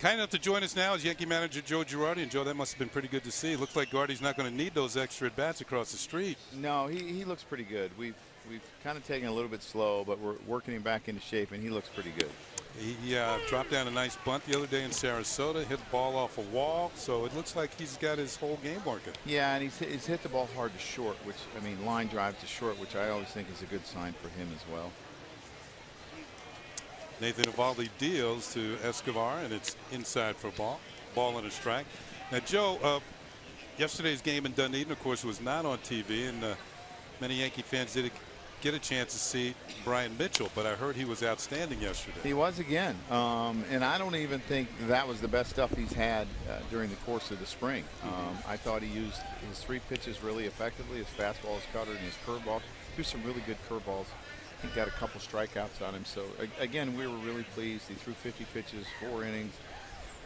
Kind enough to join us now is Yankee manager Joe Girardi. And Joe, that must have been pretty good to see. It looks like Gardy's not going to need those extra at bats across the street. No, he looks pretty good. We've kind of taken a little bit slow, but we're working him back into shape, and he looks pretty good. He dropped down a nice bunt the other day in Sarasota, hit the ball off a wall, so it looks like he's got his whole game working. Yeah, and he's hit the ball hard to short, which, I mean, line drive to short, which I always think is a good sign for him as well. Nathan Eovaldi deals to Escobar, and it's inside for a ball. Ball and a strike. Now, Joe, yesterday's game in Dunedin, of course, was not on TV, and many Yankee fans did get a chance to see Brian Mitchell, but I heard he was outstanding yesterday. He was again, and I don't even think that was the best stuff he's had during the course of the spring. I thought he used his 3 pitches really effectively, his fastball, his cutter, and his curveball. Threw some really good curveballs. He got a couple strikeouts on him. So again, we were really pleased. He threw 50 pitches, 4 innings.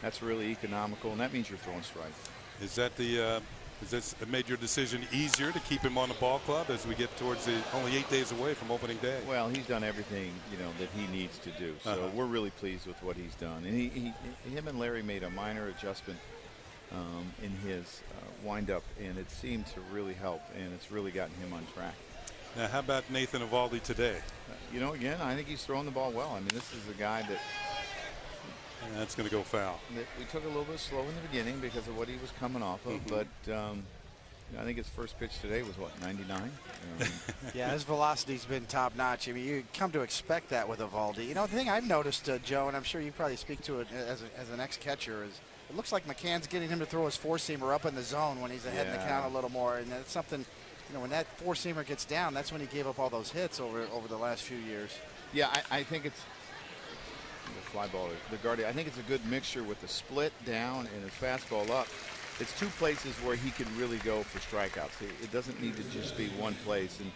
That's really economical, and that means you're throwing strikes. Is that the has this made your decision easier to keep him on the ball club as we get towards the only 8 days away from opening day? Well, he's done everything, you know, that he needs to do. So we're really pleased with what he's done. And him and Larry made a minor adjustment in his windup, and it seemed to really help, and it's really gotten him on track. Now, how about Nathan Eovaldi today? You know, again, I think he's throwing the ball well. I mean, this is a guy that. And that's going to go foul. We took a little bit slow in the beginning because of what he was coming off of, but I think his first pitch today was what, 99? Yeah, his velocity's been top notch. I mean, you come to expect that with Eovaldi. You know, the thing I've noticed, Joe, and I'm sure you probably speak to it as an ex-catcher, is it looks like McCann's getting him to throw his 4-seamer up in the zone when he's ahead in the count a little more, and that's something. You know, when that 4-seamer gets down, that's when he gave up all those hits over the last few years. Yeah, I think it's the fly ball, the Girardi. I think it's a good mixture with the split down and the fastball up. It's 2 places where he can really go for strikeouts. It doesn't need to just be one place. And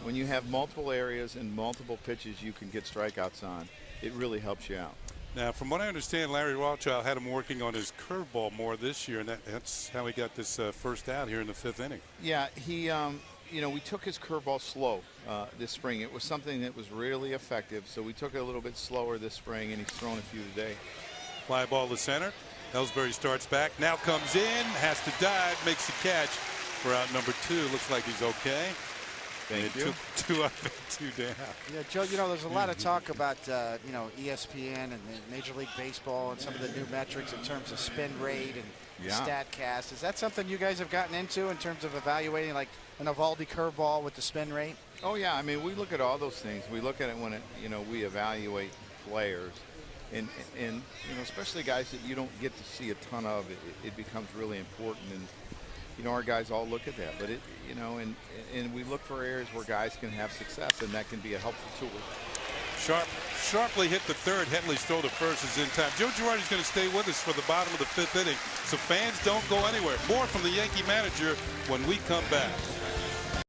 when you have multiple areas and multiple pitches you can get strikeouts on, it really helps you out. Now, from what I understand, Larry Rothschild had him working on his curveball more this year, and that's how he got this first out here in the 5th inning. Yeah, he, you know, we took his curveball slow this spring. It was something that was really effective, so we took it a little bit slower this spring, and he's thrown a few today. Fly ball to center. Ellsbury starts back, now comes in, has to dive, makes the catch for out number 2. Looks like he's okay. Thank you. 2 up and 2 down. Yeah, Joe, you know, there's a lot of talk about, you know, ESPN and Major League Baseball and some of the new metrics in terms of spin rate and StatCast. Is that something you guys have gotten into in terms of evaluating, like, an Eovaldi curveball with the spin rate? Oh, yeah. I mean, we look at all those things. We look at it when, you know, we evaluate players. And you know, especially guys that you don't get to see a ton of, it becomes really important. And you know, our guys all look at that, but it, you know, and we look for areas where guys can have success, and that can be a helpful tool. Sharply hit the 3rd. Headley's throw to first is in time. Joe Girardi's going to stay with us for the bottom of the 5th inning, so fans don't go anywhere. More from the Yankee manager when we come back.